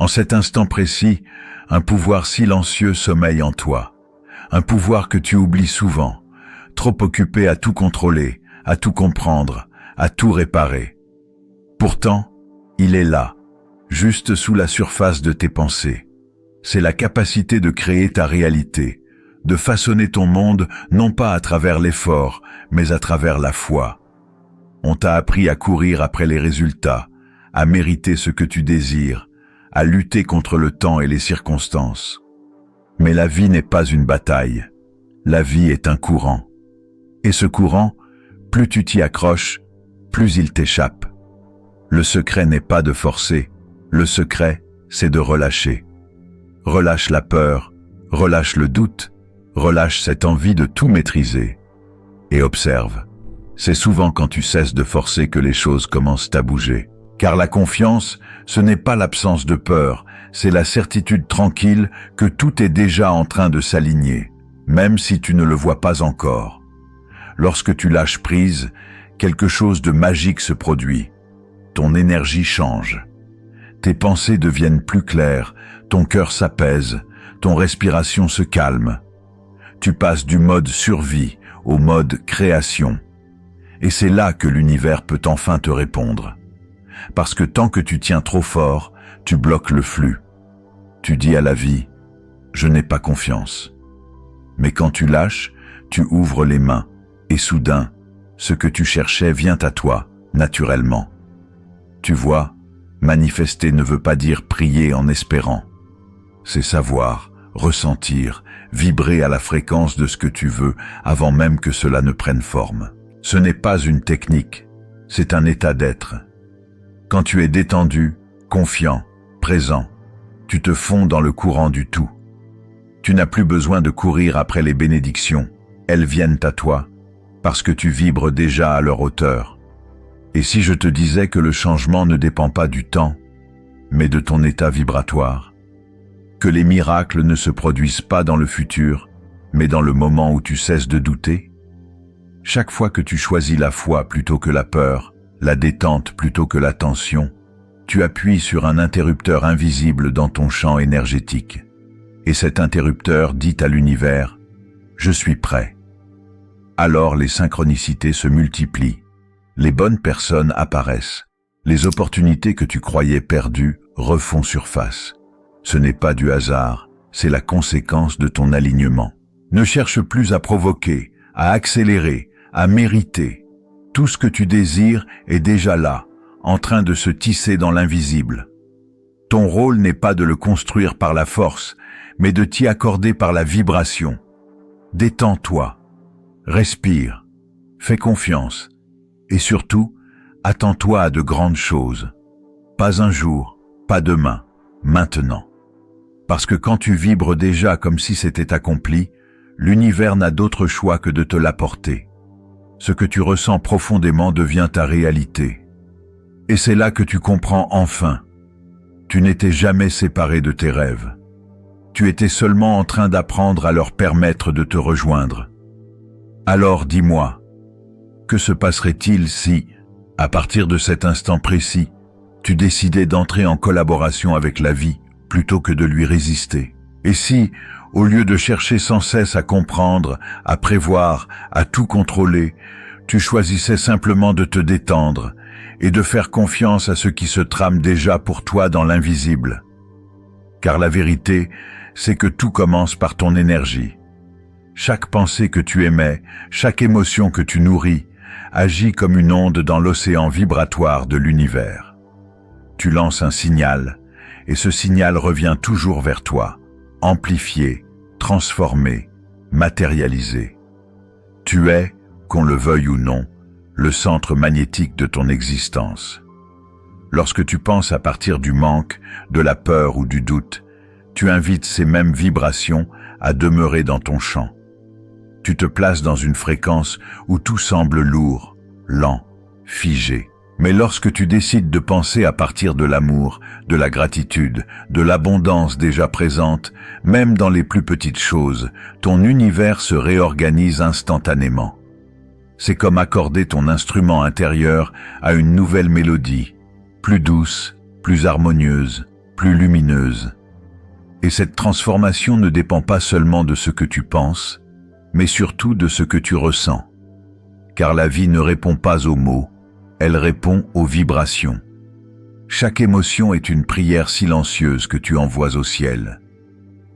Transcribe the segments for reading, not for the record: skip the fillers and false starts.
En cet instant précis, un pouvoir silencieux sommeille en toi. Un pouvoir que tu oublies souvent, trop occupé à tout contrôler, à tout comprendre, à tout réparer. Pourtant, il est là, juste sous la surface de tes pensées. C'est la capacité de créer ta réalité, de façonner ton monde non pas à travers l'effort, mais à travers la foi. On t'a appris à courir après les résultats, à mériter ce que tu désires, à lutter contre le temps et les circonstances. Mais la vie n'est pas une bataille. La vie est un courant. Et ce courant, plus tu t'y accroches, plus il t'échappe. Le secret n'est pas de forcer. Le secret, c'est de relâcher. Relâche la peur, relâche le doute, relâche cette envie de tout maîtriser. Et observe. C'est souvent quand tu cesses de forcer que les choses commencent à bouger. Car la confiance, ce n'est pas l'absence de peur, c'est la certitude tranquille que tout est déjà en train de s'aligner, même si tu ne le vois pas encore. Lorsque tu lâches prise, quelque chose de magique se produit. Ton énergie change. Tes pensées deviennent plus claires, ton cœur s'apaise, ton respiration se calme. Tu passes du mode survie au mode création. Et c'est là que l'univers peut enfin te répondre. Parce que tant que tu tiens trop fort, tu bloques le flux. Tu dis à la vie, je n'ai pas confiance. Mais quand tu lâches, tu ouvres les mains, et soudain, ce que tu cherchais vient à toi, naturellement. Tu vois, manifester ne veut pas dire prier en espérant. C'est savoir, ressentir, vibrer à la fréquence de ce que tu veux avant même que cela ne prenne forme. Ce n'est pas une technique, c'est un état d'être. Quand tu es détendu, confiant, présent, tu te fonds dans le courant du tout. Tu n'as plus besoin de courir après les bénédictions, elles viennent à toi, parce que tu vibres déjà à leur hauteur. Et si je te disais que le changement ne dépend pas du temps, mais de ton état vibratoire, que les miracles ne se produisent pas dans le futur, mais dans le moment où tu cesses de douter? Chaque fois que tu choisis la foi plutôt que la peur, la détente plutôt que la tension, tu appuies sur un interrupteur invisible dans ton champ énergétique. Et cet interrupteur dit à l'univers, « Je suis prêt ». Alors les synchronicités se multiplient, les bonnes personnes apparaissent, les opportunités que tu croyais perdues refont surface. Ce n'est pas du hasard, c'est la conséquence de ton alignement. Ne cherche plus à provoquer, à accélérer, à mériter. Tout ce que tu désires est déjà là, en train de se tisser dans l'invisible. Ton rôle n'est pas de le construire par la force, mais de t'y accorder par la vibration. Détends-toi, respire, fais confiance, et surtout, attends-toi à de grandes choses. Pas un jour, pas demain, maintenant. Parce que quand tu vibres déjà comme si c'était accompli, l'univers n'a d'autre choix que de te l'apporter. Ce que tu ressens profondément devient ta réalité. Et c'est là que tu comprends enfin. Tu n'étais jamais séparé de tes rêves. Tu étais seulement en train d'apprendre à leur permettre de te rejoindre. Alors dis-moi, que se passerait-il si, à partir de cet instant précis, tu décidais d'entrer en collaboration avec la vie plutôt que de lui résister? Et si, au lieu de chercher sans cesse à comprendre, à prévoir, à tout contrôler, tu choisissais simplement de te détendre et de faire confiance à ce qui se trame déjà pour toi dans l'invisible? Car la vérité, c'est que tout commence par ton énergie. Chaque pensée que tu émets, chaque émotion que tu nourris, agit comme une onde dans l'océan vibratoire de l'univers. Tu lances un signal, et ce signal revient toujours vers toi, amplifié, transformé, matérialisé. Tu es, qu'on le veuille ou non, le centre magnétique de ton existence. Lorsque tu penses à partir du manque, de la peur ou du doute, tu invites ces mêmes vibrations à demeurer dans ton champ. Tu te places dans une fréquence où tout semble lourd, lent, figé. Mais lorsque tu décides de penser à partir de l'amour, de la gratitude, de l'abondance déjà présente, même dans les plus petites choses, ton univers se réorganise instantanément. C'est comme accorder ton instrument intérieur à une nouvelle mélodie, plus douce, plus harmonieuse, plus lumineuse. Et cette transformation ne dépend pas seulement de ce que tu penses, mais surtout de ce que tu ressens. Car la vie ne répond pas aux mots, elle répond aux vibrations. Chaque émotion est une prière silencieuse que tu envoies au ciel.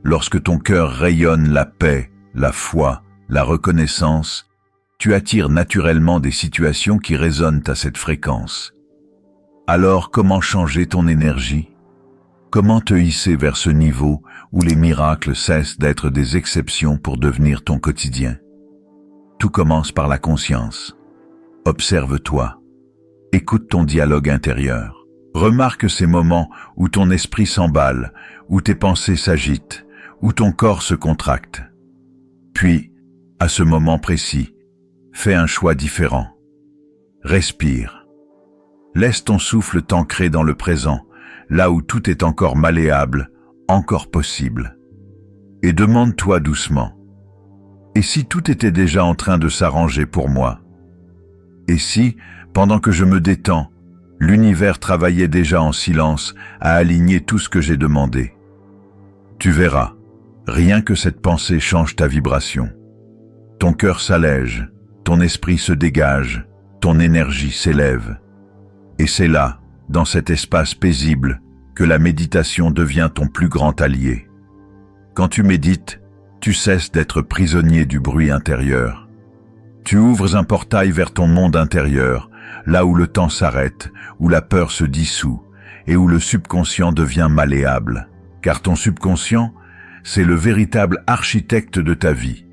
Lorsque ton cœur rayonne la paix, la foi, la reconnaissance, tu attires naturellement des situations qui résonnent à cette fréquence. Alors comment changer ton énergie? Comment te hisser vers ce niveau où les miracles cessent d'être des exceptions pour devenir ton quotidien? Tout commence par la conscience. Observe-toi. Écoute ton dialogue intérieur. Remarque ces moments où ton esprit s'emballe, où tes pensées s'agitent, où ton corps se contracte. Puis, à ce moment précis, fais un choix différent. Respire. Laisse ton souffle t'ancrer dans le présent, là où tout est encore malléable, encore possible. Et demande-toi doucement. Et si tout était déjà en train de s'arranger pour moi? Et si, pendant que je me détends, l'univers travaillait déjà en silence à aligner tout ce que j'ai demandé? Tu verras, rien que cette pensée change ta vibration. Ton cœur s'allège, ton esprit se dégage, ton énergie s'élève. Et c'est là, dans cet espace paisible, que la méditation devient ton plus grand allié. Quand tu médites, tu cesses d'être prisonnier du bruit intérieur. Tu ouvres un portail vers ton monde intérieur, là où le temps s'arrête, où la peur se dissout, et où le subconscient devient malléable. Car ton subconscient, c'est le véritable architecte de ta vie.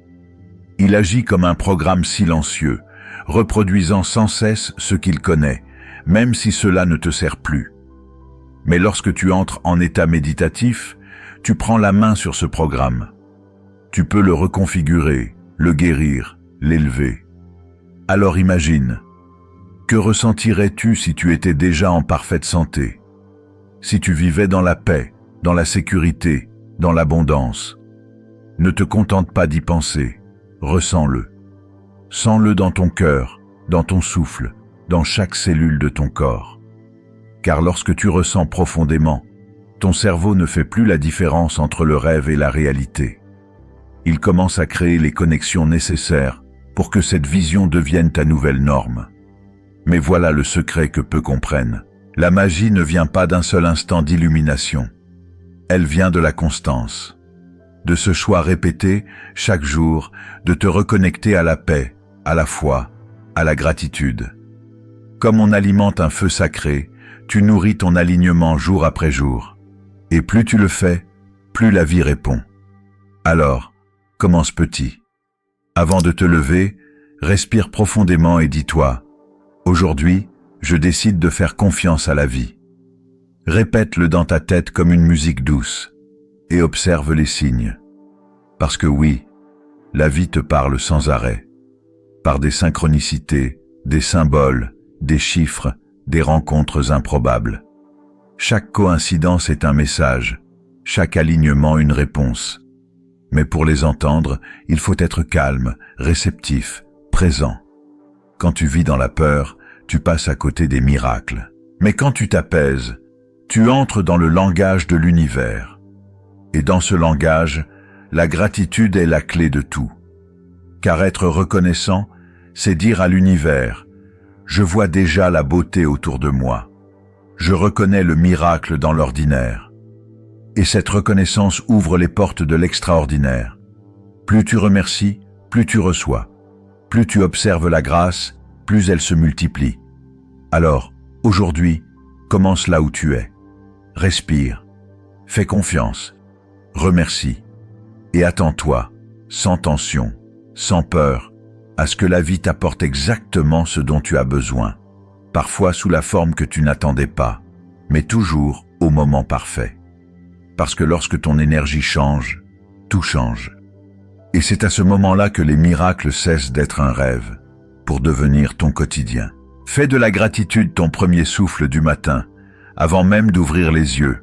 Il agit comme un programme silencieux, reproduisant sans cesse ce qu'il connaît, même si cela ne te sert plus. Mais lorsque tu entres en état méditatif, tu prends la main sur ce programme. Tu peux le reconfigurer, le guérir, l'élever. Alors imagine, que ressentirais-tu si tu étais déjà en parfaite santé? Si tu vivais dans la paix, dans la sécurité, dans l'abondance? Ne te contente pas d'y penser, ressens-le. Sens-le dans ton cœur, dans ton souffle, dans chaque cellule de ton corps. Car lorsque tu ressens profondément, ton cerveau ne fait plus la différence entre le rêve et la réalité. Il commence à créer les connexions nécessaires pour que cette vision devienne ta nouvelle norme. Mais voilà le secret que peu comprennent. La magie ne vient pas d'un seul instant d'illumination. Elle vient de la constance. De ce choix répété, chaque jour, de te reconnecter à la paix, à la foi, à la gratitude. Comme on alimente un feu sacré, tu nourris ton alignement jour après jour. Et plus tu le fais, plus la vie répond. Alors, commence petit. Avant de te lever, respire profondément et dis-toi, « Aujourd'hui, je décide de faire confiance à la vie. » Répète-le dans ta tête comme une musique douce et observe les signes. Parce que oui, la vie te parle sans arrêt, par des synchronicités, des symboles, des chiffres, des rencontres improbables. Chaque coïncidence est un message, chaque alignement une réponse. Mais pour les entendre, il faut être calme, réceptif, présent. Quand tu vis dans la peur, tu passes à côté des miracles. Mais quand tu t'apaises, tu entres dans le langage de l'univers. Et dans ce langage, la gratitude est la clé de tout. Car être reconnaissant, c'est dire à l'univers, « Je vois déjà la beauté autour de moi. Je reconnais le miracle dans l'ordinaire. » Et cette reconnaissance ouvre les portes de l'extraordinaire. Plus tu remercies, plus tu reçois. Plus tu observes la grâce, plus elle se multiplie. Alors, aujourd'hui, commence là où tu es. Respire, fais confiance, remercie et attends-toi, sans tension, sans peur, à ce que la vie t'apporte exactement ce dont tu as besoin, parfois sous la forme que tu n'attendais pas, mais toujours au moment parfait. Parce que lorsque ton énergie change, tout change. Et c'est à ce moment-là que les miracles cessent d'être un rêve, pour devenir ton quotidien. Fais de la gratitude ton premier souffle du matin, avant même d'ouvrir les yeux,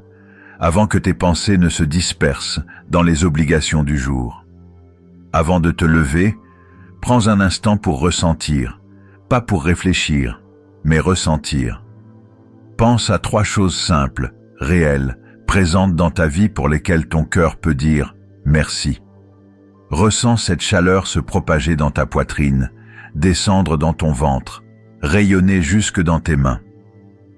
avant que tes pensées ne se dispersent dans les obligations du jour. Avant de te lever, prends un instant pour ressentir, pas pour réfléchir, mais ressentir. Pense à 3 choses simples, réelles, présentes dans ta vie pour lesquelles ton cœur peut dire « merci ». Ressens cette chaleur se propager dans ta poitrine, descendre dans ton ventre, rayonner jusque dans tes mains.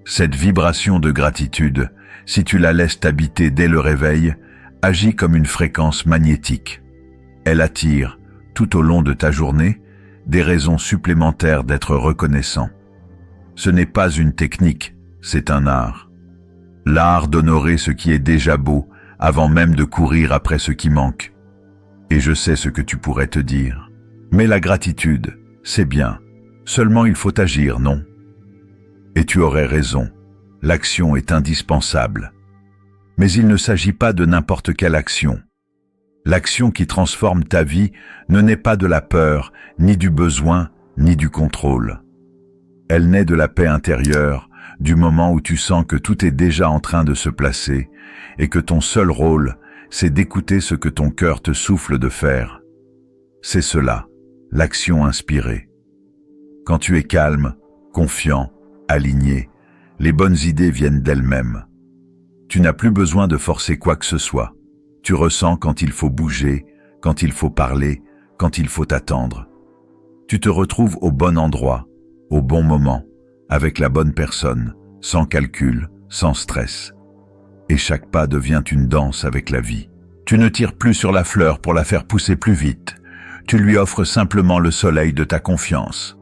Cette vibration de gratitude, si tu la laisses t'habiter dès le réveil, agit comme une fréquence magnétique. Elle attire, tout au long de ta journée, des raisons supplémentaires d'être reconnaissant. Ce n'est pas une technique, c'est un art. L'art d'honorer ce qui est déjà beau avant même de courir après ce qui manque. Et je sais ce que tu pourrais te dire. Mais la gratitude, c'est bien. Seulement il faut agir, non? Et tu aurais raison. L'action est indispensable. Mais il ne s'agit pas de n'importe quelle action. L'action qui transforme ta vie ne naît pas de la peur, ni du besoin, ni du contrôle. Elle naît de la paix intérieure, du moment où tu sens que tout est déjà en train de se placer et que ton seul rôle, c'est d'écouter ce que ton cœur te souffle de faire. C'est cela, l'action inspirée. Quand tu es calme, confiant, aligné, les bonnes idées viennent d'elles-mêmes. Tu n'as plus besoin de forcer quoi que ce soit. Tu ressens quand il faut bouger, quand il faut parler, quand il faut attendre. Tu te retrouves au bon endroit, au bon moment, avec la bonne personne, sans calcul, sans stress. Et chaque pas devient une danse avec la vie. Tu ne tires plus sur la fleur pour la faire pousser plus vite. Tu lui offres simplement le soleil de ta confiance.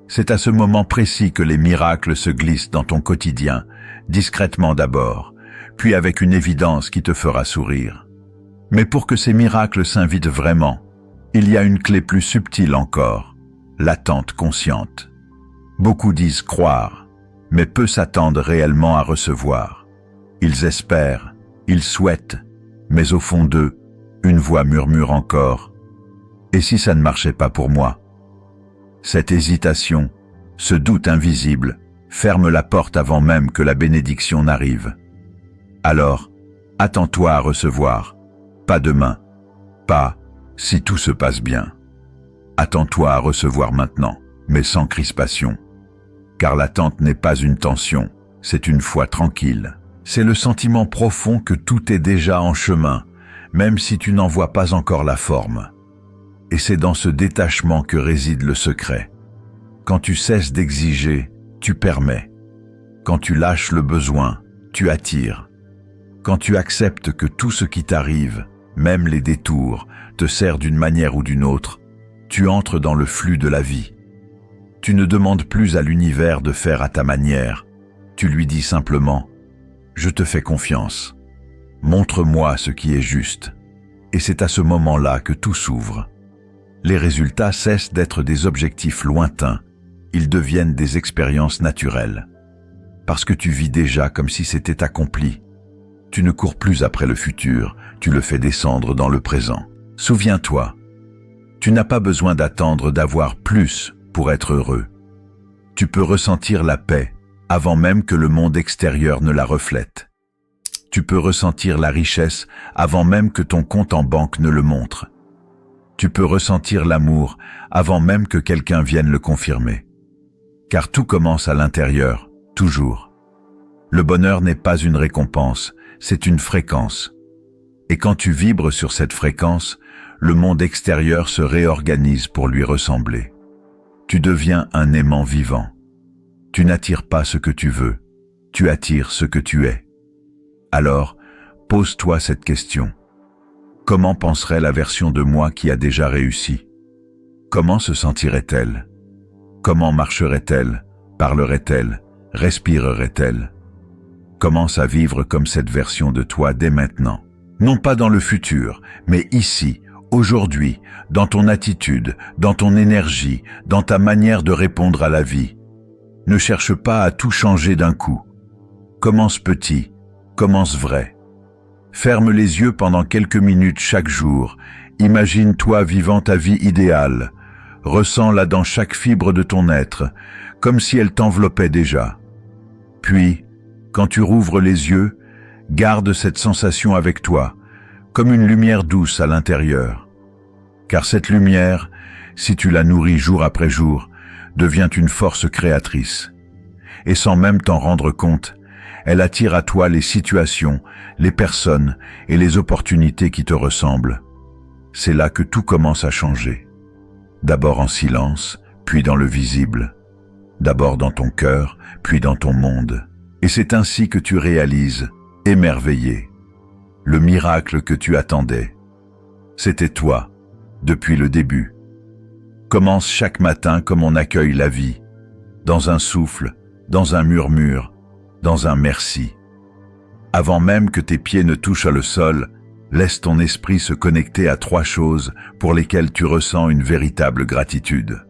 C'est à ce moment précis que les miracles se glissent dans ton quotidien, discrètement d'abord, puis avec une évidence qui te fera sourire. Mais pour que ces miracles s'invitent vraiment, il y a une clé plus subtile encore, l'attente consciente. Beaucoup disent croire, mais peu s'attendent réellement à recevoir. Ils espèrent, ils souhaitent, mais au fond d'eux, une voix murmure encore « Et si ça ne marchait pas pour moi ?» Cette hésitation, ce doute invisible, ferme la porte avant même que la bénédiction n'arrive. Alors, attends-toi à recevoir, pas demain, pas si tout se passe bien. Attends-toi à recevoir maintenant, mais sans crispation. Car l'attente n'est pas une tension, c'est une foi tranquille. C'est le sentiment profond que tout est déjà en chemin, même si tu n'en vois pas encore la forme. Et c'est dans ce détachement que réside le secret. Quand tu cesses d'exiger, tu permets. Quand tu lâches le besoin, tu attires. Quand tu acceptes que tout ce qui t'arrive, même les détours, te sert d'une manière ou d'une autre, tu entres dans le flux de la vie. Tu ne demandes plus à l'univers de faire à ta manière. Tu lui dis simplement « Je te fais confiance. Montre-moi ce qui est juste. » Et c'est à ce moment-là que tout s'ouvre. Les résultats cessent d'être des objectifs lointains. Ils deviennent des expériences naturelles. Parce que tu vis déjà comme si c'était accompli. Tu ne cours plus après le futur, tu le fais descendre dans le présent. Souviens-toi, tu n'as pas besoin d'attendre d'avoir plus pour être heureux. Tu peux ressentir la paix avant même que le monde extérieur ne la reflète. Tu peux ressentir la richesse avant même que ton compte en banque ne le montre. Tu peux ressentir l'amour avant même que quelqu'un vienne le confirmer. Car tout commence à l'intérieur, toujours. Le bonheur n'est pas une récompense, c'est une fréquence. Et quand tu vibres sur cette fréquence, le monde extérieur se réorganise pour lui ressembler. Tu deviens un aimant vivant. Tu n'attires pas ce que tu veux, tu attires ce que tu es. Alors, pose-toi cette question. Comment penserait la version de moi qui a déjà réussi? Comment se sentirait-elle? Comment marcherait-elle? Parlerait-elle? Respirerait-elle? Commence à vivre comme cette version de toi dès maintenant. Non pas dans le futur, mais ici, aujourd'hui, dans ton attitude, dans ton énergie, dans ta manière de répondre à la vie. Ne cherche pas à tout changer d'un coup. Commence petit, commence vrai. Ferme les yeux pendant quelques minutes chaque jour. Imagine-toi vivant ta vie idéale. Ressens-la dans chaque fibre de ton être, comme si elle t'enveloppait déjà. Puis, quand tu rouvres les yeux, garde cette sensation avec toi, comme une lumière douce à l'intérieur. Car cette lumière, si tu la nourris jour après jour, devient une force créatrice. Et sans même t'en rendre compte, Elle attire à toi les situations, les personnes et les opportunités qui te ressemblent. C'est là que tout commence à changer. D'abord en silence, puis dans le visible. D'abord dans ton cœur, puis dans ton monde. Et c'est ainsi que tu réalises, émerveillé, le miracle que tu attendais. C'était toi, depuis le début. Commence chaque matin comme on accueille la vie, dans un souffle, dans un murmure, dans un merci. Avant même que tes pieds ne touchent le sol, laisse ton esprit se connecter à 3 choses pour lesquelles tu ressens une véritable gratitude.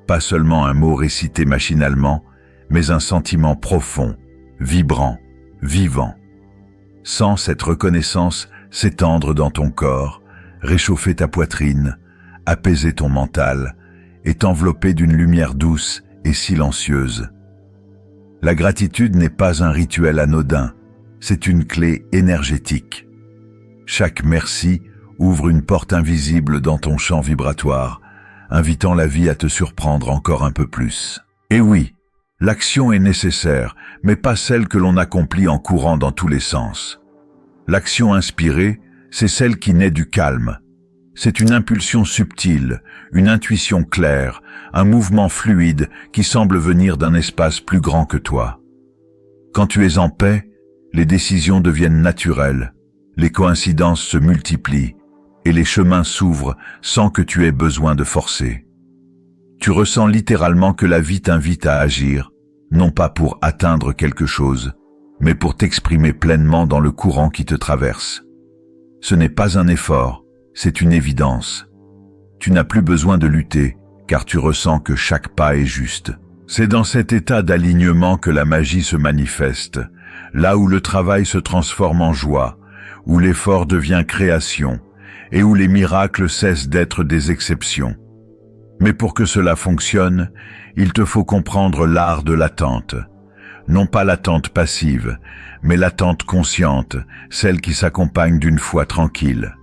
Pas seulement un mot récité machinalement, mais un sentiment profond, vibrant, vivant. Sens cette reconnaissance s'étendre dans ton corps, réchauffer ta poitrine, apaiser ton mental et t'envelopper d'une lumière douce et silencieuse. La gratitude n'est pas un rituel anodin, c'est une clé énergétique. Chaque merci ouvre une porte invisible dans ton champ vibratoire, invitant la vie à te surprendre encore un peu plus. Et oui, l'action est nécessaire, mais pas celle que l'on accomplit en courant dans tous les sens. L'action inspirée, c'est celle qui naît du calme. C'est une impulsion subtile, une intuition claire, un mouvement fluide qui semble venir d'un espace plus grand que toi. Quand tu es en paix, les décisions deviennent naturelles, les coïncidences se multiplient et les chemins s'ouvrent sans que tu aies besoin de forcer. Tu ressens littéralement que la vie t'invite à agir, non pas pour atteindre quelque chose, mais pour t'exprimer pleinement dans le courant qui te traverse. Ce n'est pas un effort, c'est une évidence. Tu n'as plus besoin de lutter, car tu ressens que chaque pas est juste. C'est dans cet état d'alignement que la magie se manifeste, là où le travail se transforme en joie, où l'effort devient création, et où les miracles cessent d'être des exceptions. Mais pour que cela fonctionne, il te faut comprendre l'art de l'attente. Non pas l'attente passive, mais l'attente consciente, celle qui s'accompagne d'une foi tranquille.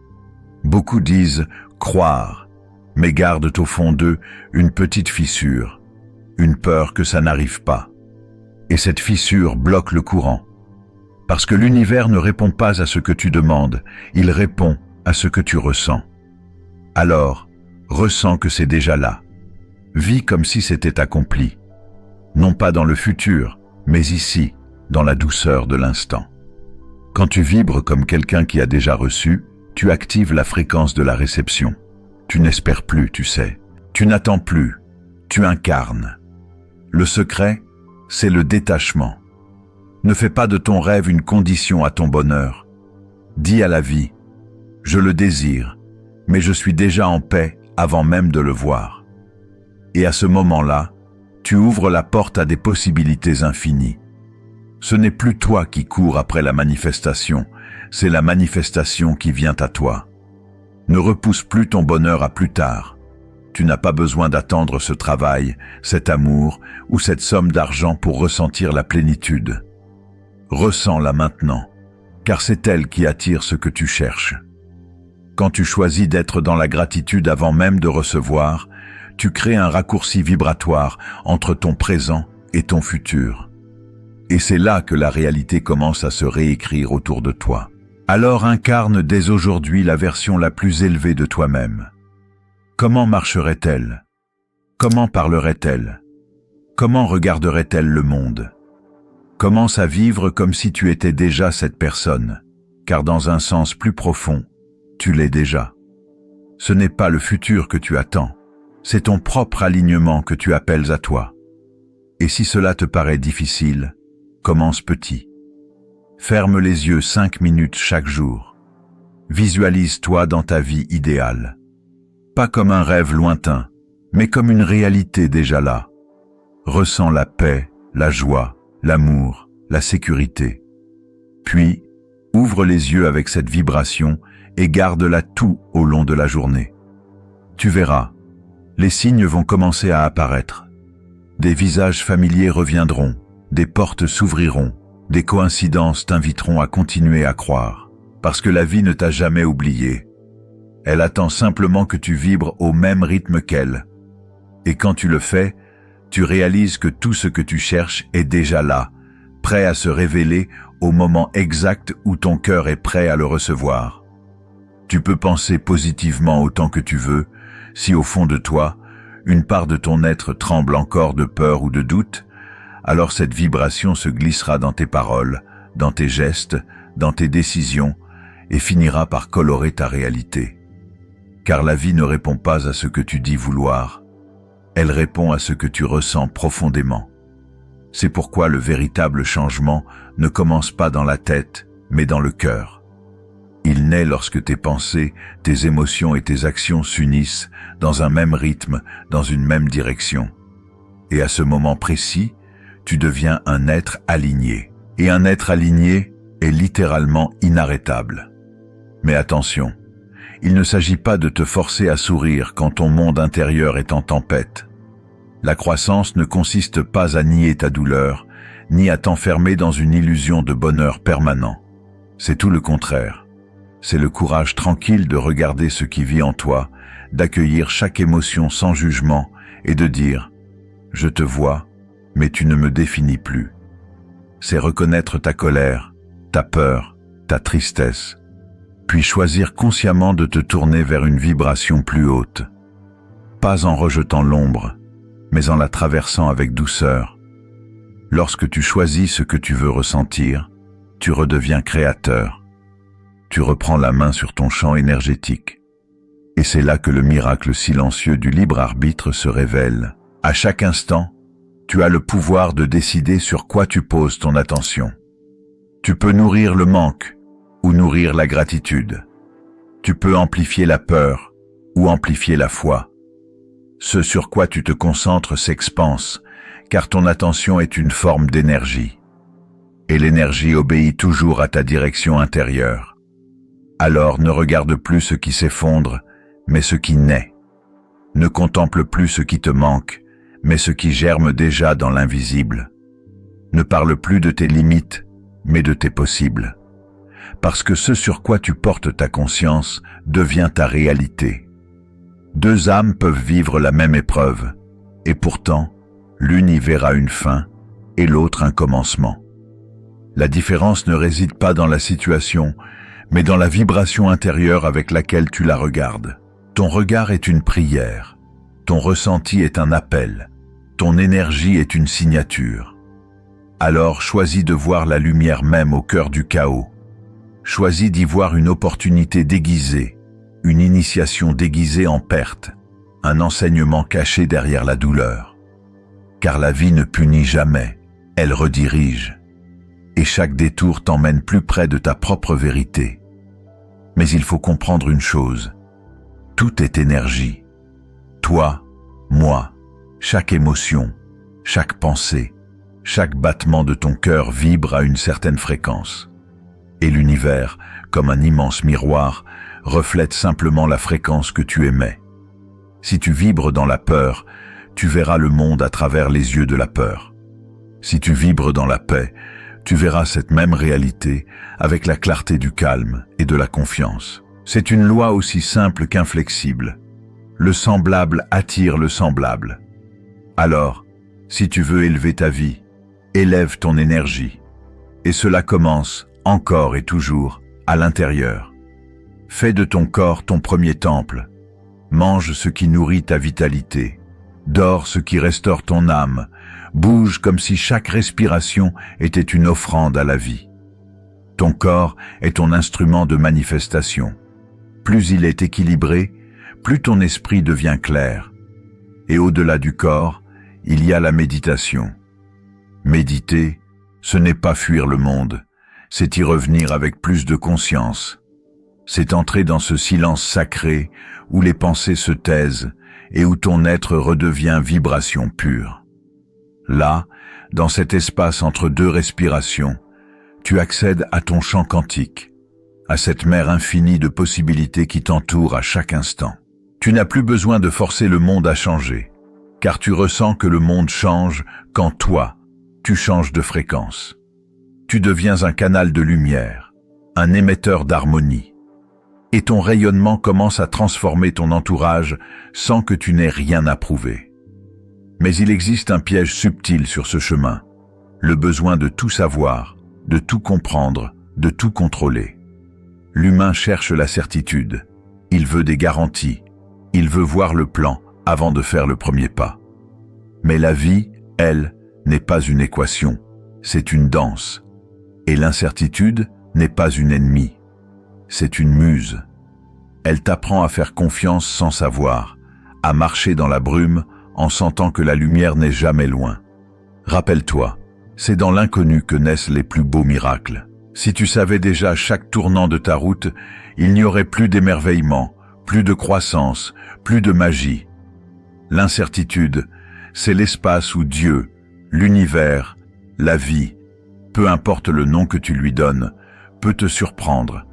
Beaucoup disent « croire », mais gardent au fond d'eux une petite fissure, une peur que ça n'arrive pas. Et cette fissure bloque le courant. Parce que l'univers ne répond pas à ce que tu demandes, il répond à ce que tu ressens. Alors, ressens que c'est déjà là. Vis comme si c'était accompli. Non pas dans le futur, mais ici, dans la douceur de l'instant. Quand tu vibres comme quelqu'un qui a déjà reçu, tu actives la fréquence de la réception. Tu n'espères plus, tu sais. Tu n'attends plus. Tu incarnes. Le secret, c'est le détachement. Ne fais pas de ton rêve une condition à ton bonheur. Dis à la vie, je le désire, mais je suis déjà en paix avant même de le voir. Et à ce moment-là, tu ouvres la porte à des possibilités infinies. Ce n'est plus toi qui cours après la manifestation, c'est la manifestation qui vient à toi. Ne repousse plus ton bonheur à plus tard. Tu n'as pas besoin d'attendre ce travail, cet amour ou cette somme d'argent pour ressentir la plénitude. Ressens-la maintenant, car c'est elle qui attire ce que tu cherches. Quand tu choisis d'être dans la gratitude avant même de recevoir, tu crées un raccourci vibratoire entre ton présent et ton futur. Et c'est là que la réalité commence à se réécrire autour de toi. Alors incarne dès aujourd'hui la version la plus élevée de toi-même. Comment marcherait-elle? Comment parlerait-elle? Comment regarderait-elle le monde? Commence à vivre comme si tu étais déjà cette personne, car dans un sens plus profond, tu l'es déjà. Ce n'est pas le futur que tu attends, c'est ton propre alignement que tu appelles à toi. Et si cela te paraît difficile, commence petit. Ferme les yeux 5 minutes chaque jour. Visualise-toi dans ta vie idéale. Pas comme un rêve lointain, mais comme une réalité déjà là. Ressens la paix, la joie, l'amour, la sécurité. Puis, ouvre les yeux avec cette vibration et garde-la tout au long de la journée. Tu verras, les signes vont commencer à apparaître. Des visages familiers reviendront, des portes s'ouvriront, des coïncidences t'inviteront à continuer à croire, parce que la vie ne t'a jamais oublié. Elle attend simplement que tu vibres au même rythme qu'elle. Et quand tu le fais, tu réalises que tout ce que tu cherches est déjà là, prêt à se révéler au moment exact où ton cœur est prêt à le recevoir. Tu peux penser positivement autant que tu veux, si au fond de toi, une part de ton être tremble encore de peur ou de doute, alors cette vibration se glissera dans tes paroles, dans tes gestes, dans tes décisions, et finira par colorer ta réalité. Car la vie ne répond pas à ce que tu dis vouloir, elle répond à ce que tu ressens profondément. C'est pourquoi le véritable changement ne commence pas dans la tête, mais dans le cœur. Il naît lorsque tes pensées, tes émotions et tes actions s'unissent dans un même rythme, dans une même direction. Et à ce moment précis, tu deviens un être aligné. Et un être aligné est littéralement inarrêtable. Mais attention, il ne s'agit pas de te forcer à sourire quand ton monde intérieur est en tempête. La croissance ne consiste pas à nier ta douleur, ni à t'enfermer dans une illusion de bonheur permanent. C'est tout le contraire. C'est le courage tranquille de regarder ce qui vit en toi, d'accueillir chaque émotion sans jugement et de dire « Je te vois, mais tu ne me définis plus ». C'est reconnaître ta colère, ta peur, ta tristesse, puis choisir consciemment de te tourner vers une vibration plus haute. Pas en rejetant l'ombre, mais en la traversant avec douceur. Lorsque tu choisis ce que tu veux ressentir, tu redeviens créateur. Tu reprends la main sur ton champ énergétique. Et c'est là que le miracle silencieux du libre arbitre se révèle. À chaque instant, tu as le pouvoir de décider sur quoi tu poses ton attention. Tu peux nourrir le manque ou nourrir la gratitude. Tu peux amplifier la peur ou amplifier la foi. Ce sur quoi tu te concentres s'expanse, car ton attention est une forme d'énergie. Et l'énergie obéit toujours à ta direction intérieure. Alors ne regarde plus ce qui s'effondre, mais ce qui naît. Ne contemple plus ce qui te manque, mais ce qui germe déjà dans l'invisible. Ne parle plus de tes limites, mais de tes possibles. Parce que ce sur quoi tu portes ta conscience devient ta réalité. Deux âmes peuvent vivre la même épreuve, et pourtant, l'une y verra une fin et l'autre un commencement. La différence ne réside pas dans la situation, mais dans la vibration intérieure avec laquelle tu la regardes. Ton regard est une prière, ton ressenti est un appel, ton énergie est une signature. Alors choisis de voir la lumière même au cœur du chaos. Choisis d'y voir une opportunité déguisée, une initiation déguisée en perte, un enseignement caché derrière la douleur. Car la vie ne punit jamais, elle redirige. Et chaque détour t'emmène plus près de ta propre vérité. Mais il faut comprendre une chose, tout est énergie. Toi, moi, chaque émotion, chaque pensée, chaque battement de ton cœur vibre à une certaine fréquence. Et l'univers, comme un immense miroir, reflète simplement la fréquence que tu émets. Si tu vibres dans la peur, tu verras le monde à travers les yeux de la peur. Si tu vibres dans la paix, tu verras cette même réalité avec la clarté du calme et de la confiance. C'est une loi aussi simple qu'inflexible. Le semblable attire le semblable. Alors, si tu veux élever ta vie, élève ton énergie. Et cela commence, encore et toujours, à l'intérieur. Fais de ton corps ton premier temple. Mange ce qui nourrit ta vitalité. Dors ce qui restaure ton âme. Bouge comme si chaque respiration était une offrande à la vie. Ton corps est ton instrument de manifestation. Plus il est équilibré, plus ton esprit devient clair. Et au-delà du corps, il y a la méditation. Méditer, ce n'est pas fuir le monde, c'est y revenir avec plus de conscience. C'est entrer dans ce silence sacré où les pensées se taisent et où ton être redevient vibration pure. Là, dans cet espace entre deux respirations, tu accèdes à ton champ quantique, à cette mer infinie de possibilités qui t'entoure à chaque instant. Tu n'as plus besoin de forcer le monde à changer, car tu ressens que le monde change quand toi, tu changes de fréquence. Tu deviens un canal de lumière, un émetteur d'harmonie. Et ton rayonnement commence à transformer ton entourage sans que tu n'aies rien à prouver. Mais il existe un piège subtil sur ce chemin. le besoin de tout savoir, de tout comprendre, de tout contrôler. L'humain cherche la certitude, il veut des garanties, il veut voir le plan avant de faire le premier pas. Mais la vie, elle, n'est pas une équation, c'est une danse. Et l'incertitude n'est pas une ennemie, c'est une muse. Elle t'apprend à faire confiance sans savoir, à marcher dans la brume en sentant que la lumière n'est jamais loin. Rappelle-toi, c'est dans l'inconnu que naissent les plus beaux miracles. Si tu savais déjà chaque tournant de ta route, il n'y aurait plus d'émerveillement, plus de croissance, plus de magie. L'incertitude, c'est l'espace où Dieu, l'univers, la vie, peu importe le nom que tu lui donnes, peut te surprendre.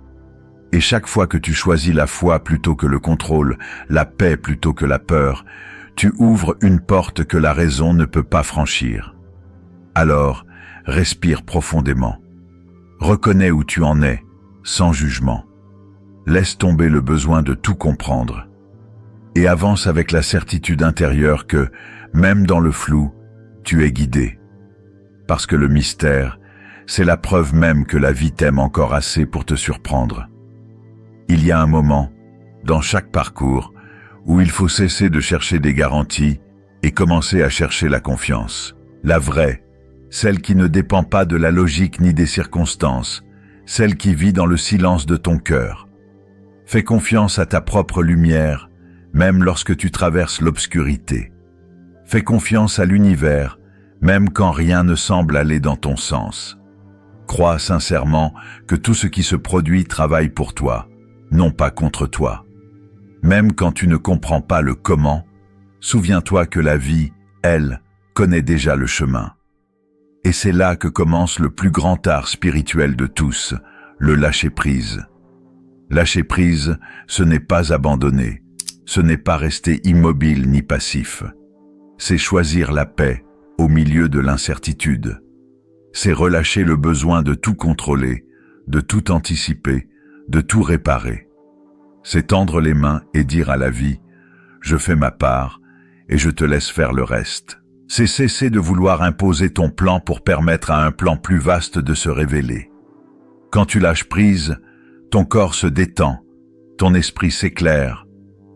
Et chaque fois que tu choisis la foi plutôt que le contrôle, la paix plutôt que la peur, tu ouvres une porte que la raison ne peut pas franchir. Alors, respire profondément. Reconnais où tu en es, sans jugement. Laisse tomber le besoin de tout comprendre. Et avance avec la certitude intérieure que, même dans le flou, tu es guidé. Parce que le mystère, c'est la preuve même que la vie t'aime encore assez pour te surprendre. Il y a un moment, dans chaque parcours, où il faut cesser de chercher des garanties et commencer à chercher la confiance. La vraie, celle qui ne dépend pas de la logique ni des circonstances, celle qui vit dans le silence de ton cœur. Fais confiance à ta propre lumière, même lorsque tu traverses l'obscurité. Fais confiance à l'univers, même quand rien ne semble aller dans ton sens. Crois sincèrement que tout ce qui se produit travaille pour toi, non pas contre toi. Même quand tu ne comprends pas le comment, souviens-toi que la vie, elle, connaît déjà le chemin. Et c'est là que commence le plus grand art spirituel de tous, le lâcher-prise. Lâcher-prise, ce n'est pas abandonner, ce n'est pas rester immobile ni passif. C'est choisir la paix au milieu de l'incertitude. C'est relâcher le besoin de tout contrôler, de tout anticiper, de tout réparer. C'est tendre les mains et dire à la vie « Je fais ma part et je te laisse faire le reste ». C'est cesser de vouloir imposer ton plan pour permettre à un plan plus vaste de se révéler. Quand tu lâches prise, ton corps se détend, ton esprit s'éclaire,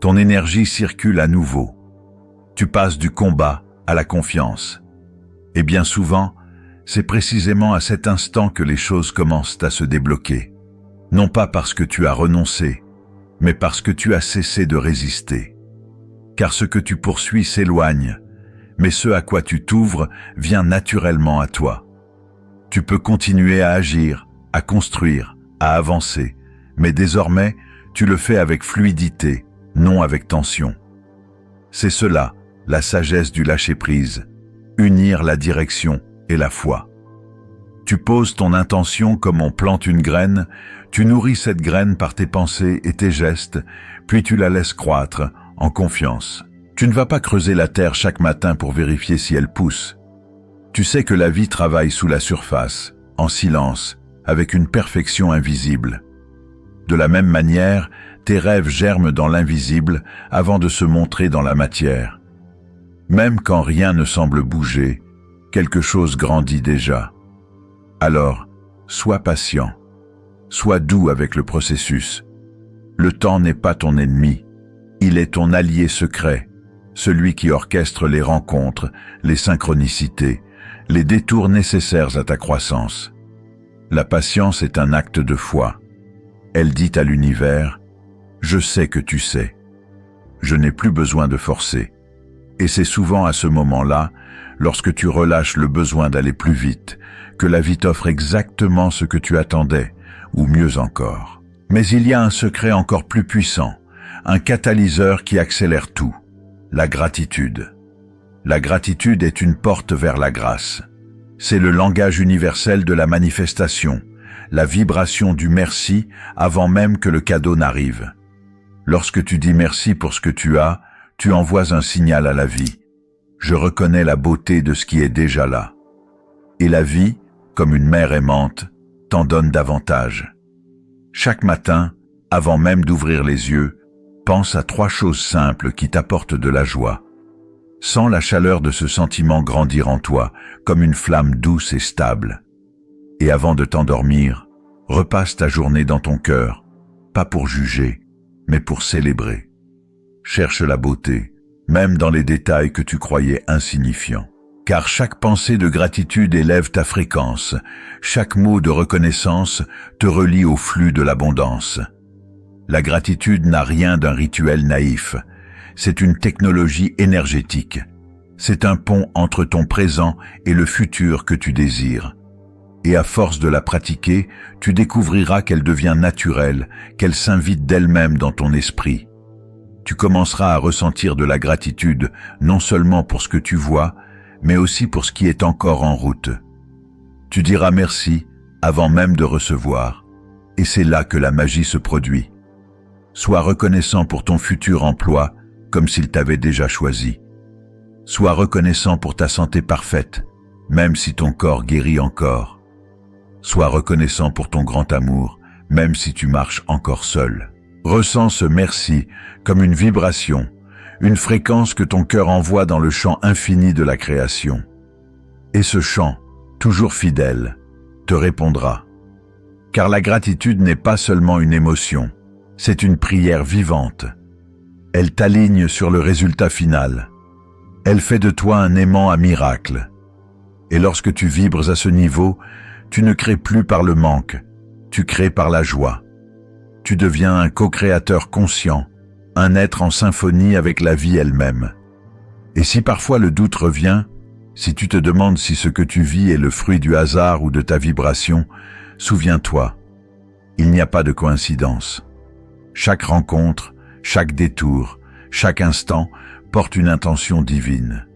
ton énergie circule à nouveau. Tu passes du combat à la confiance. Et bien souvent, c'est précisément à cet instant que les choses commencent à se débloquer. Non pas parce que tu as renoncé, mais parce que tu as cessé de résister. Car ce que tu poursuis s'éloigne, mais ce à quoi tu t'ouvres vient naturellement à toi. Tu peux continuer à agir, à construire, à avancer, mais désormais, tu le fais avec fluidité, non avec tension. C'est cela, la sagesse du lâcher-prise, unir la direction et la foi. Tu poses ton intention comme on plante une graine, tu nourris cette graine par tes pensées et tes gestes, puis tu la laisses croître en confiance. Tu ne vas pas creuser la terre chaque matin pour vérifier si elle pousse. Tu sais que la vie travaille sous la surface, en silence, avec une perfection invisible. De la même manière, tes rêves germent dans l'invisible avant de se montrer dans la matière. Même quand rien ne semble bouger, quelque chose grandit déjà. Alors, sois patient, sois doux avec le processus. Le temps n'est pas ton ennemi, il est ton allié secret, celui qui orchestre les rencontres, les synchronicités, les détours nécessaires à ta croissance. La patience est un acte de foi. Elle dit à l'univers « Je sais que tu sais. Je n'ai plus besoin de forcer. » Et c'est souvent à ce moment-là, lorsque tu relâches le besoin d'aller plus vite, que la vie t'offre exactement ce que tu attendais, ou mieux encore. Mais il y a un secret encore plus puissant, un catalyseur qui accélère tout, la gratitude. La gratitude est une porte vers la grâce. C'est le langage universel de la manifestation, la vibration du merci avant même que le cadeau n'arrive. Lorsque tu dis merci pour ce que tu as, tu envoies un signal à la vie. Je reconnais la beauté de ce qui est déjà là. Et la vie, comme une mère aimante, t'en donne davantage. Chaque matin, avant même d'ouvrir les yeux, pense à 3 choses simples qui t'apportent de la joie. Sens la chaleur de ce sentiment grandir en toi, comme une flamme douce et stable. Et avant de t'endormir, repasse ta journée dans ton cœur, pas pour juger, mais pour célébrer. Cherche la beauté, même dans les détails que tu croyais insignifiants. Car chaque pensée de gratitude élève ta fréquence, chaque mot de reconnaissance te relie au flux de l'abondance. La gratitude n'a rien d'un rituel naïf, c'est une technologie énergétique. C'est un pont entre ton présent et le futur que tu désires. Et à force de la pratiquer, tu découvriras qu'elle devient naturelle, qu'elle s'invite d'elle-même dans ton esprit. Tu commenceras à ressentir de la gratitude, non seulement pour ce que tu vois, mais aussi pour ce qui est encore en route. Tu diras merci avant même de recevoir, et c'est là que la magie se produit. Sois reconnaissant pour ton futur emploi, comme s'il t'avait déjà choisi. Sois reconnaissant pour ta santé parfaite, même si ton corps guérit encore. Sois reconnaissant pour ton grand amour, même si tu marches encore seul. Ressens ce merci comme une vibration, une fréquence que ton cœur envoie dans le champ infini de la création. Et ce chant, toujours fidèle, te répondra. Car la gratitude n'est pas seulement une émotion, c'est une prière vivante. Elle t'aligne sur le résultat final. Elle fait de toi un aimant à miracle. Et lorsque tu vibres à ce niveau, tu ne crées plus par le manque, tu crées par la joie. Tu deviens un co-créateur conscient, un être en symphonie avec la vie elle-même. Et si parfois le doute revient, si tu te demandes si ce que tu vis est le fruit du hasard ou de ta vibration, souviens-toi, il n'y a pas de coïncidence. Chaque rencontre, chaque détour, chaque instant porte une intention divine.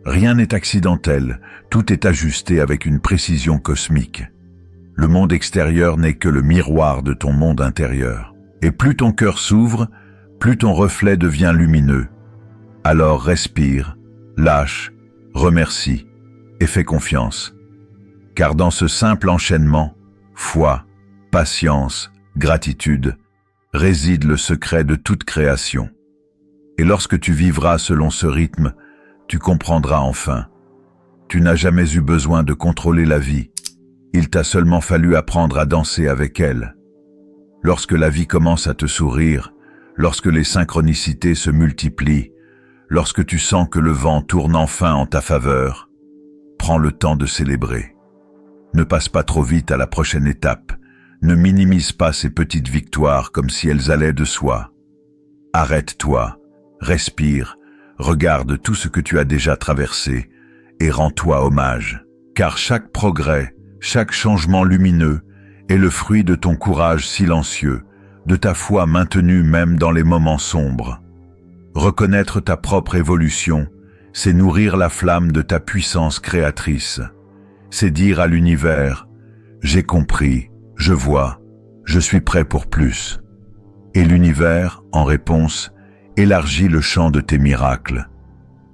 Rien n'est accidentel, tout est ajusté avec une précision cosmique. Le monde extérieur n'est que le miroir de ton monde intérieur. Et plus ton cœur s'ouvre, plus ton reflet devient lumineux. Alors respire, lâche, remercie et fais confiance. Car dans ce simple enchaînement, foi, patience, gratitude, réside le secret de toute création. Et lorsque tu vivras selon ce rythme, tu comprendras enfin. Tu n'as jamais eu besoin de contrôler la vie. Il t'a seulement fallu apprendre à danser avec elle. Lorsque la vie commence à te sourire, lorsque les synchronicités se multiplient, lorsque tu sens que le vent tourne enfin en ta faveur, prends le temps de célébrer. Ne passe pas trop vite à la prochaine étape. Ne minimise pas ces petites victoires comme si elles allaient de soi. Arrête-toi, respire, regarde tout ce que tu as déjà traversé et rends-toi hommage. Car chaque progrès, chaque changement lumineux est le fruit de ton courage silencieux, de ta foi maintenue même dans les moments sombres. Reconnaître ta propre évolution, c'est nourrir la flamme de ta puissance créatrice. C'est dire à l'univers, j'ai compris, je vois, je suis prêt pour plus. Et l'univers, en réponse, élargit le champ de tes miracles.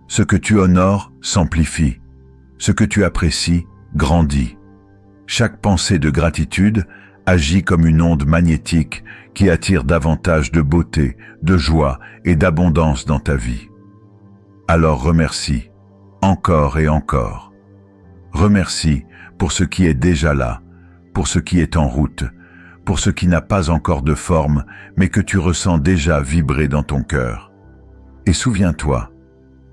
Ce que tu honores s'amplifie, ce que tu apprécies grandit. Chaque pensée de gratitude agit comme une onde magnétique qui attire davantage de beauté, de joie et d'abondance dans ta vie. Alors remercie, encore et encore. Remercie pour ce qui est déjà là, pour ce qui est en route, pour ce qui n'a pas encore de forme, mais que tu ressens déjà vibrer dans ton cœur. Et souviens-toi,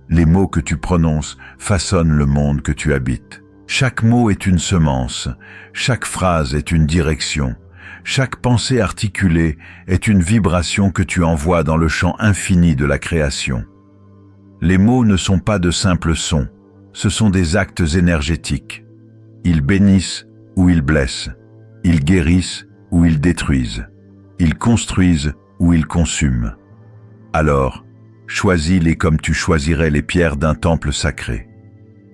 les mots que tu prononces façonnent le monde que tu habites. Chaque mot est une semence, chaque phrase est une direction, chaque pensée articulée est une vibration que tu envoies dans le champ infini de la création. Les mots ne sont pas de simples sons, ce sont des actes énergétiques. Ils bénissent ou ils blessent, ils guérissent ou ils détruisent, ils construisent ou ils consument. Alors, choisis-les comme tu choisirais les pierres d'un temple sacré.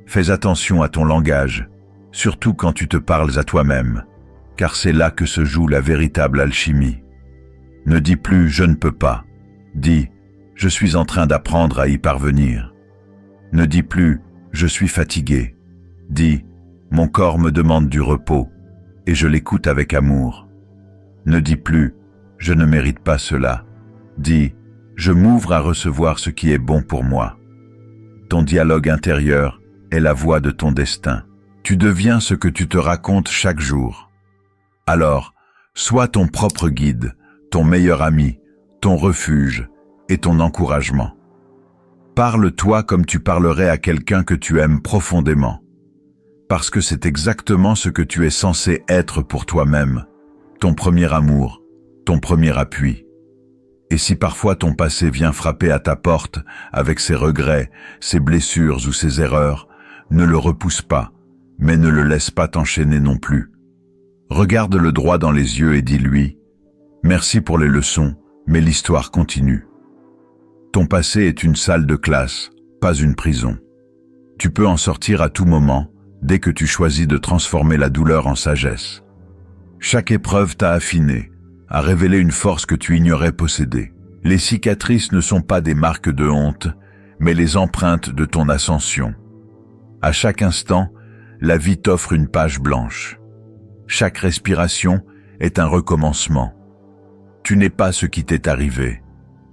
Fais attention à ton langage, surtout quand tu te parles à toi-même, car c'est là que se joue la véritable alchimie. Ne dis plus « je ne peux pas », dis « je suis en train d'apprendre à y parvenir ». Ne dis plus « je suis fatigué », dis « mon corps me demande du repos et je l'écoute avec amour ». Ne dis plus « je ne mérite pas cela », dis « je m'ouvre à recevoir ce qui est bon pour moi ». ton dialogue intérieur est la voix de ton destin. Tu deviens ce que tu te racontes chaque jour. Alors, sois ton propre guide, ton meilleur ami, ton refuge et ton encouragement. Parle-toi comme tu parlerais à quelqu'un que tu aimes profondément. Parce que c'est exactement ce que tu es censé être pour toi-même, ton premier amour, ton premier appui. Et si parfois ton passé vient frapper à ta porte avec ses regrets, ses blessures ou ses erreurs, ne le repousse pas, mais ne le laisse pas t'enchaîner non plus. Regarde-le droit dans les yeux et dis-lui « Merci pour les leçons, mais l'histoire continue. » Ton passé est une salle de classe, pas une prison. Tu peux en sortir à tout moment, dès que tu choisis de transformer la douleur en sagesse. Chaque épreuve t'a affiné, a révélé une force que tu ignorais posséder. Les cicatrices ne sont pas des marques de honte, mais les empreintes de ton ascension. À chaque instant, la vie t'offre une page blanche. Chaque respiration est un recommencement. Tu n'es pas ce qui t'est arrivé.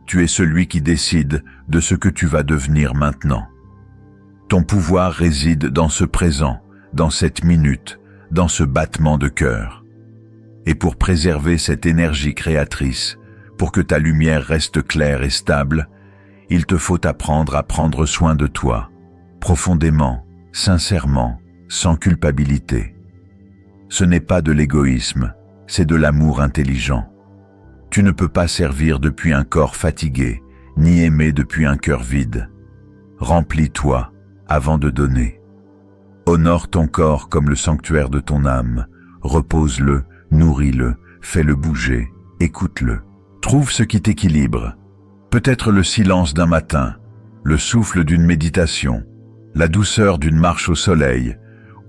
Tu es celui qui décide de ce que tu vas devenir maintenant. Ton pouvoir réside dans ce présent, dans cette minute, dans ce battement de cœur. Et pour préserver cette énergie créatrice, pour que ta lumière reste claire et stable, il te faut apprendre à prendre soin de toi, profondément, sincèrement, sans culpabilité. Ce n'est pas de l'égoïsme, c'est de l'amour intelligent. Tu ne peux pas servir depuis un corps fatigué, ni aimer depuis un cœur vide. Remplis-toi avant de donner. Honore ton corps comme le sanctuaire de ton âme. Repose-le, nourris-le, fais-le bouger, écoute-le. Trouve ce qui t'équilibre. Peut-être le silence d'un matin, le souffle d'une méditation, la douceur d'une marche au soleil,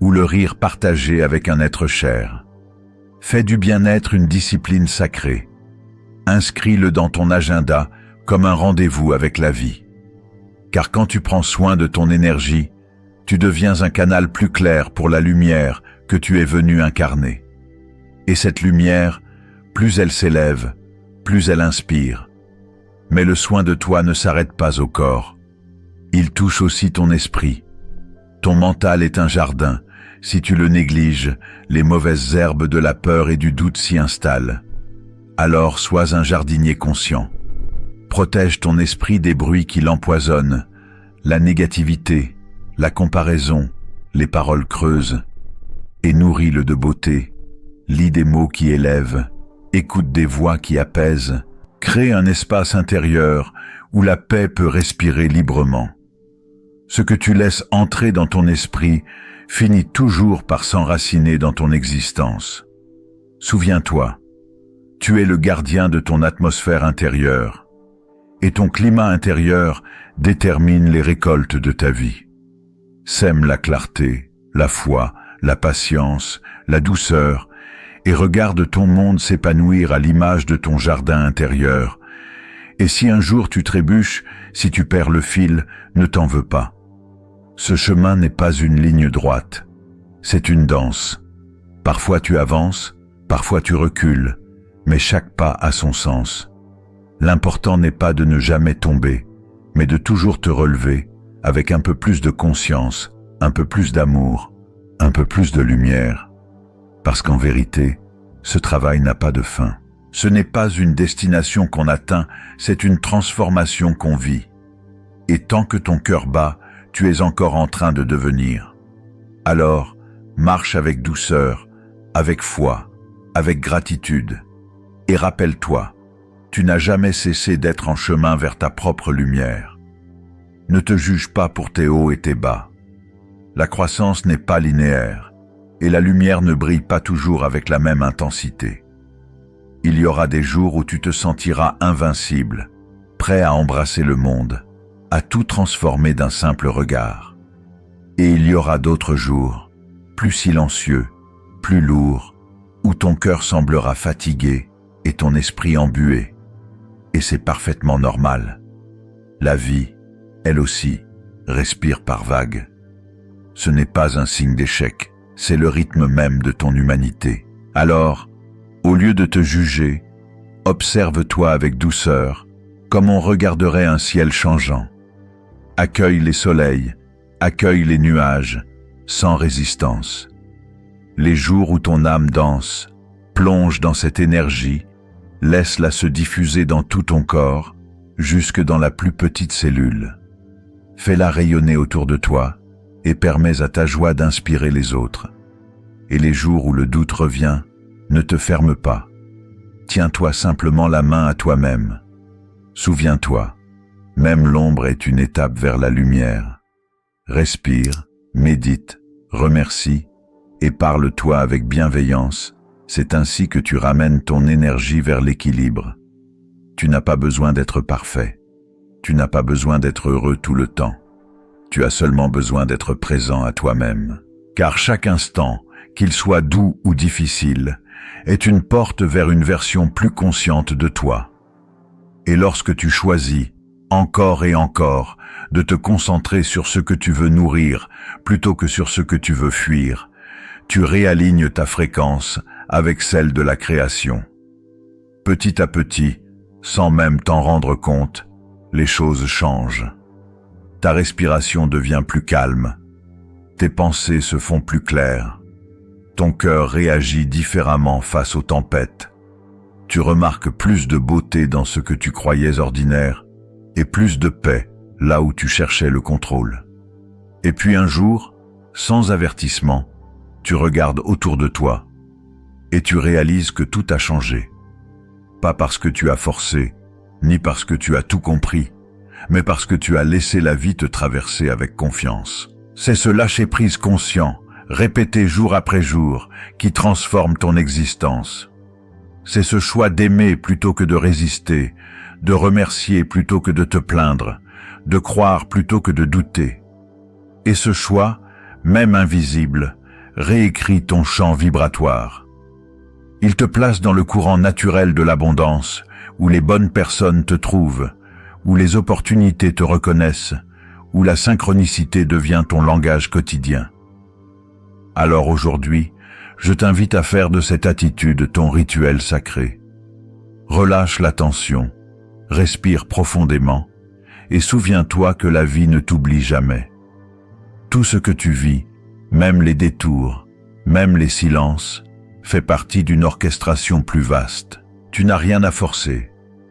ou le rire partagé avec un être cher. Fais du bien-être une discipline sacrée. Inscris-le dans ton agenda comme un rendez-vous avec la vie. Car quand tu prends soin de ton énergie, tu deviens un canal plus clair pour la lumière que tu es venu incarner. Et cette lumière, plus elle s'élève, plus elle inspire. Mais le soin de toi ne s'arrête pas au corps. Il touche aussi ton esprit. Ton mental est un jardin. Si tu le négliges, les mauvaises herbes de la peur et du doute s'y installent. Alors sois un jardinier conscient. Protège ton esprit des bruits qui l'empoisonnent, la négativité, la comparaison, les paroles creuses, et nourris-le de beauté. Lis des mots qui élèvent, écoute des voix qui apaisent, crée un espace intérieur où la paix peut respirer librement. Ce que tu laisses entrer dans ton esprit finit toujours par s'enraciner dans ton existence. Souviens-toi, tu es le gardien de ton atmosphère intérieure, et ton climat intérieur détermine les récoltes de ta vie. Sème la clarté, la foi, la patience, la douceur, et regarde ton monde s'épanouir à l'image de ton jardin intérieur. Et si un jour tu trébuches, si tu perds le fil, ne t'en veux pas. Ce chemin n'est pas une ligne droite, c'est une danse. Parfois tu avances, parfois tu recules, mais chaque pas a son sens. L'important n'est pas de ne jamais tomber, mais de toujours te relever avec un peu plus de conscience, un peu plus d'amour, un peu plus de lumière. Parce qu'en vérité, ce travail n'a pas de fin. Ce n'est pas une destination qu'on atteint, c'est une transformation qu'on vit. Et tant que ton cœur bat, tu es encore en train de devenir. Alors, marche avec douceur, avec foi, avec gratitude. Et rappelle-toi, tu n'as jamais cessé d'être en chemin vers ta propre lumière. Ne te juge pas pour tes hauts et tes bas. La croissance n'est pas linéaire, et la lumière ne brille pas toujours avec la même intensité. Il y aura des jours où tu te sentiras invincible, prêt à embrasser le monde, à tout transformer d'un simple regard. Et il y aura d'autres jours, plus silencieux, plus lourds, où ton cœur semblera fatigué et ton esprit embué. Et c'est parfaitement normal. La vie, elle aussi, respire par vagues. Ce n'est pas un signe d'échec, c'est le rythme même de ton humanité. Alors, au lieu de te juger, observe-toi avec douceur, comme on regarderait un ciel changeant. Accueille les soleils, accueille les nuages, sans résistance. Les jours où ton âme danse, plonge dans cette énergie, laisse-la se diffuser dans tout ton corps, jusque dans la plus petite cellule. Fais-la rayonner autour de toi et permets à ta joie d'inspirer les autres. Et les jours où le doute revient, ne te ferme pas. Tiens-toi simplement la main à toi-même. Souviens-toi, même l'ombre est une étape vers la lumière. Respire, médite, remercie et parle-toi avec bienveillance. C'est ainsi que tu ramènes ton énergie vers l'équilibre. Tu n'as pas besoin d'être parfait. Tu n'as pas besoin d'être heureux tout le temps. Tu as seulement besoin d'être présent à toi-même. Car chaque instant, qu'il soit doux ou difficile, est une porte vers une version plus consciente de toi. Et lorsque tu choisis, encore et encore, de te concentrer sur ce que tu veux nourrir plutôt que sur ce que tu veux fuir, tu réalignes ta fréquence avec celle de la création. Petit à petit, sans même t'en rendre compte, les choses changent. Ta respiration devient plus calme, tes pensées se font plus claires, ton cœur réagit différemment face aux tempêtes. Tu remarques plus de beauté dans ce que tu croyais ordinaire et plus de paix là où tu cherchais le contrôle. Et puis un jour, sans avertissement, tu regardes autour de toi et tu réalises que tout a changé. Pas parce que tu as forcé, ni parce que tu as tout compris, mais parce que tu as laissé la vie te traverser avec confiance. C'est ce lâcher-prise conscient, répété jour après jour, qui transforme ton existence. C'est ce choix d'aimer plutôt que de résister, de remercier plutôt que de te plaindre, de croire plutôt que de douter. Et ce choix, même invisible, réécrit ton champ vibratoire. Il te place dans le courant naturel de l'abondance, où les bonnes personnes te trouvent, où les opportunités te reconnaissent, où la synchronicité devient ton langage quotidien. Alors aujourd'hui, je t'invite à faire de cette attitude ton rituel sacré. Relâche la tension, respire profondément et souviens-toi que la vie ne t'oublie jamais. Tout ce que tu vis, même les détours, même les silences, fait partie d'une orchestration plus vaste. Tu n'as rien à forcer,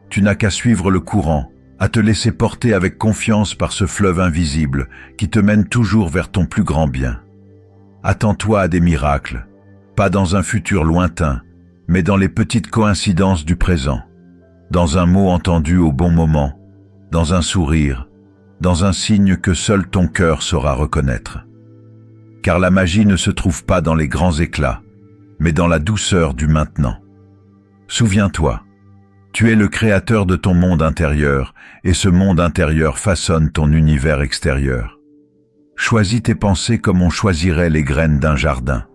tu n'as qu'à suivre le courant, à te laisser porter avec confiance par ce fleuve invisible qui te mène toujours vers ton plus grand bien. Attends-toi à des miracles, pas dans un futur lointain, mais dans les petites coïncidences du présent, dans un mot entendu au bon moment, dans un sourire, dans un signe que seul ton cœur saura reconnaître. Car la magie ne se trouve pas dans les grands éclats, mais dans la douceur du maintenant. Souviens-toi, tu es le créateur de ton monde intérieur et ce monde intérieur façonne ton univers extérieur. Choisis tes pensées comme on choisirait les graines d'un jardin.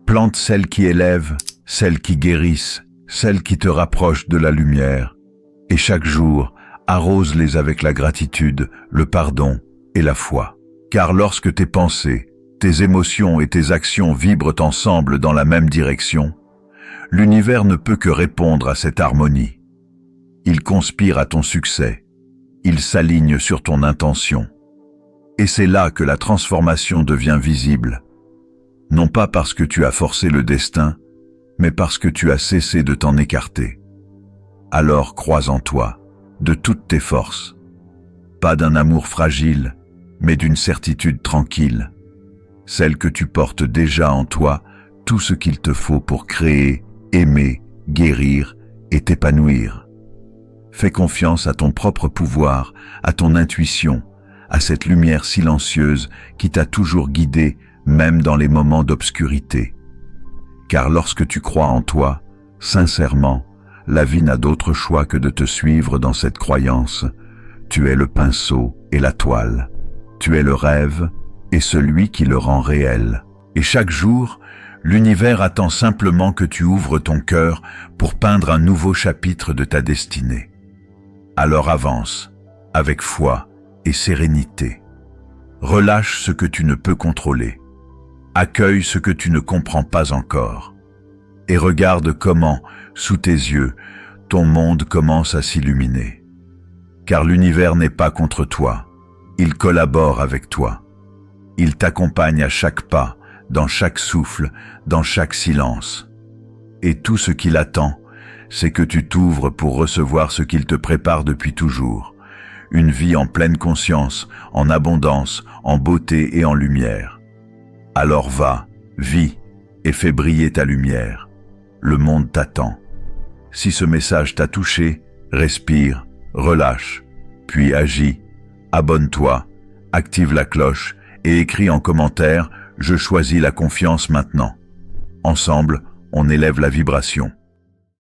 Plante celles qui élèvent, celles qui guérissent, celles qui te rapprochent de la lumière. Et chaque jour, arrose-les avec la gratitude, le pardon et la foi. Car lorsque tes pensées, tes émotions et tes actions vibrent ensemble dans la même direction, l'univers ne peut que répondre à cette harmonie. Il conspire à ton succès, il s'aligne sur ton intention. Et c'est là que la transformation devient visible. Non pas parce que tu as forcé le destin, mais parce que tu as cessé de t'en écarter. Alors crois en toi, de toutes tes forces. Pas d'un amour fragile, mais d'une certitude tranquille. Celle que tu portes déjà en toi, tout ce qu'il te faut pour créer, aimer, guérir et t'épanouir. Fais confiance à ton propre pouvoir, à ton intuition, à cette lumière silencieuse qui t'a toujours guidé, même dans les moments d'obscurité. Car lorsque tu crois en toi, sincèrement, la vie n'a d'autre choix que de te suivre dans cette croyance. Tu es le pinceau et la toile. Tu es le rêve et celui qui le rend réel. Et chaque jour, l'univers attend simplement que tu ouvres ton cœur pour peindre un nouveau chapitre de ta destinée. Alors avance, avec foi et sérénité. Relâche ce que tu ne peux contrôler. Accueille ce que tu ne comprends pas encore. Et regarde comment, sous tes yeux, ton monde commence à s'illuminer. Car l'univers n'est pas contre toi, Il collabore avec toi. Il t'accompagne à chaque pas, dans chaque souffle, dans chaque silence. Et tout ce qu'il attend, c'est que tu t'ouvres pour recevoir ce qu'il te prépare depuis toujours. Une vie en pleine conscience, en abondance, en beauté et en lumière. Alors va, vis, et fais briller ta lumière. Le monde t'attend. Si ce message t'a touché, respire, relâche, puis agis. Abonne-toi, active la cloche et écris en commentaire « Je choisis la confiance maintenant ». Ensemble, on élève la vibration.